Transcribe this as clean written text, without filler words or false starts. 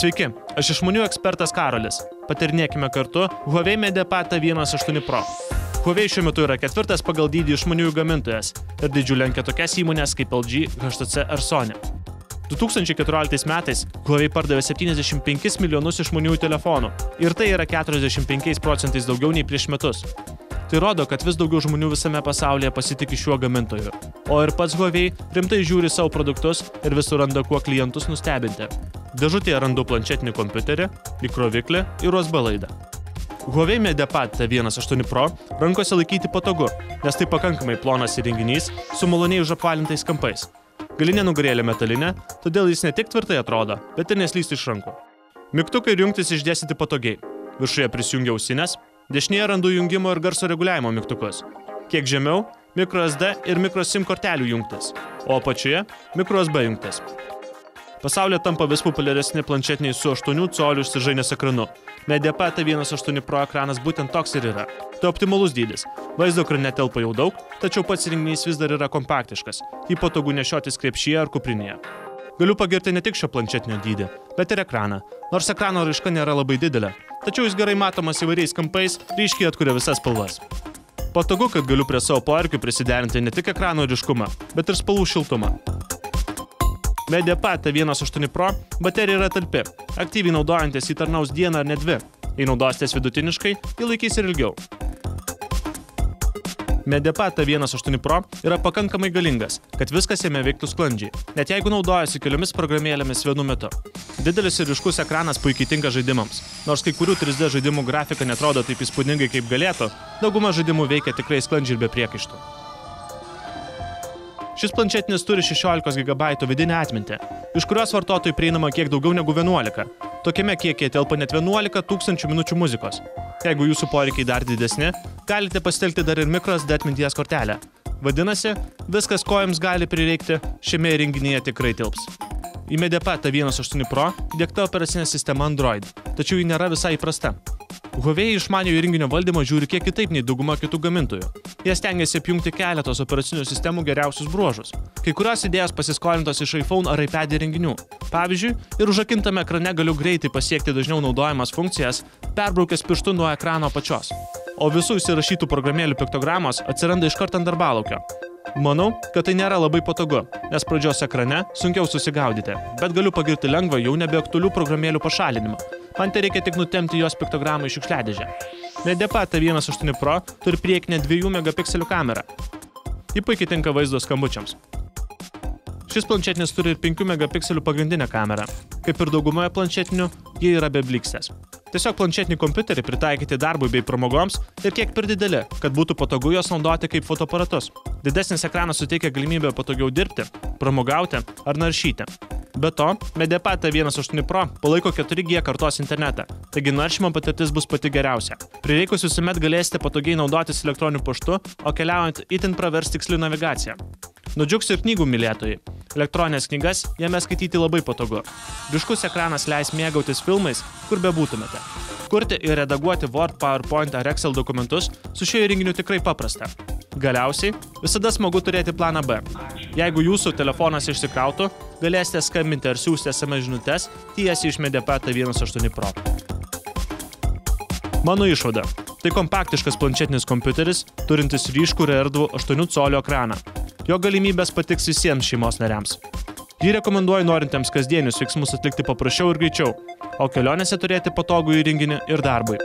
Sveiki, aš išmanių ekspertas Karolis. Patyrinėkime kartu Huawei MediaPad T1.8 Pro. Huawei šiuo metu yra 4. pagal dydį išmaniųjų gamintojas ir didžiulį lenkia tokias įmonės kaip LG, HTC ar Sony. 2014 metais Huawei pardavė 75 milijonus išmaniųjų telefonų ir tai yra 45% daugiau nei prieš metus. Tai rodo, kad vis daugiau žmonių visame pasaulyje pasitiki šiuo gamintoju. O ir pats Huawei rimtai žiūri savo produktus ir vis suranda kuo klientus nustebinti. Dėžutėje randu planšetinį kompiuterį, įkroviklį ir USB laidą. Huawei MediaPad T1.8 Pro rankose laikyti patogu, nes tai pakankamai plonas įrenginys su maloniai užapvalintais kampais. Galinė nugarėlė metalinė, todėl jis ne tik tvirtai atrodo, bet ir neslysta iš rankų. Mygtukai ir jungtis išdėstyti patogiai. Viršuje prisijungia ausinės, dešinėje randu jungimo ir garso reguliavimo mygtukus. Kiek žemiau – microSD ir microSIM kortelių jungtis, o apačioje – microUSB jungtis. Pasaulyje tampa vis populiaresni planšetiniai su 8 colių išsižainės ekranu. MediaPad T1.8 Pro ekranas būtent toks ir yra. Tai optimalus dydis. Vaizdo ekrane telpa jau daug, tačiau pats įrenginys vis dar yra kompaktiškas. Jį patogu nešiotis krepšyje ar kuprinėje. Galiu pagirti ne tik šio planšetinio dydį, bet ir ekraną. Nors ekrano raiška nėra labai didelė, tačiau jis gerai matomas įvairiais kampais, ryškiai atkuria visas spalvas. Patogu, kad galiu prie savo poreikių prisiderinti ne tik ekrano ryškumą, bet ir spalvų šiltumą. MediaPad T1.8 Pro baterija yra talpi. Aktyviai naudojantis jį tarnaus dieną ar net 2. Jei naudositės vidutiniškai, jį laikys ir ilgiau. MediaPad T1.8 Pro yra pakankamai galingas, kad viskas jame veiktų sklandžiai, net jeigu naudojasi keliomis programėlėmis vienu metu. Didelis ir ryškus ekranas puikiai tinka žaidimams. Nors kai kurių 3D žaidimų grafika netrodo taip įspūdingai kaip galėtų, dauguma žaidimų veikia tikrai sklandžiai ir be priekaištų. Šis planšetinis turi 16 GB vidinę atmintį, iš kurios vartotojui prieinama kiek daugiau negu 11. Tokiame kiekyje telpa net 11 000 minučių muzikos. Jeigu jūsų poreikiai dar didesni, galite pasitelkti dar ir microSD atminties kortelę. Vadinasi, viskas, ko jums gali prireikti, šiame įrenginyje tikrai tilps. Į MediaPad T1.8 Pro įdiegta operacinė sistema Android, tačiau ji nėra visai įprasta. Huawei išmaniojo įrenginio valdymo žiūri kiek kitaip nei dauguma kitų gamintojų. Jie stengiasi apjungti keletos operacinių sistemų geriausius bruožus. Kai kurios idėjos pasiskolintos iš iPhone ar iPad įrenginių. Pavyzdžiui, ir užrakintame ekrane galiu greitai pasiekti dažniau naudojamas funkcijas, perbraukęs pirštu nuo ekrano apačios. O visų įsirašytų programėlių piktogramos atsiranda iškart ant darbalaukio. Manau, kad tai nėra labai patogu, nes pradžios ekrane sunkiau susigaudyti, bet galiu pagirti lengvą jau nebeaktualių programėlių pašalinimą. Man tai reikia tik nutempti jos piktogramą į šiukšliadėžę. MediaPad T1.8 Pro turi priekinę 2 megapikselių kamerą. Ji puikiai tinka vaizdo skambučiams. Šis planšetinis turi ir 5 megapikselių pagrindinę kamerą. Kaip ir daugumoje planšetinių, jie yra be blikstės. Tiesiog planšetinį kompiuterį pritaikyti darbui bei pramogoms ir kiek per dideli, kad būtų patogu jos naudoti kaip fotoaparatus. Didesnis ekranas suteikia galimybę patogiau dirbti, pramogauti ar naršyti. Be to, MediaPad T1.8 Pro palaiko 4G kartos internetą, taigi naršymo patirtis bus pati geriausia. Prireikus visuomet galėsite patogiai naudotis elektroniniu paštu, o keliaujant itin pravers tiksli navigacija. Nudžiugs ir knygų mylėtojai. Elektroninės knygas jame skaityti labai patogu. Ryškus ekranas leis mėgautis filmais, kur bebūtumėte. Kurti ir redaguoti Word, PowerPoint ar Excel dokumentus su šiuo įrenginiu tikrai paprasta. Galiausiai, visada smagu turėti planą B. Jeigu jūsų telefonas išsikrautų, galėsite skambinti ar siųsti SMS žinutes tiesiai iš MediaPad T1.8 Pro. Mano išvada. Tai kompaktiškas planšetinis kompiuteris, turintis ryškų ir erdvų 8 colių ekraną. Jo galimybės patiks visiems šeimos nariams. Jį rekomenduoju norintiems kasdienius veiksmus atlikti paprasčiau ir greičiau, o kelionėse turėti patogų įrenginį ir darbui.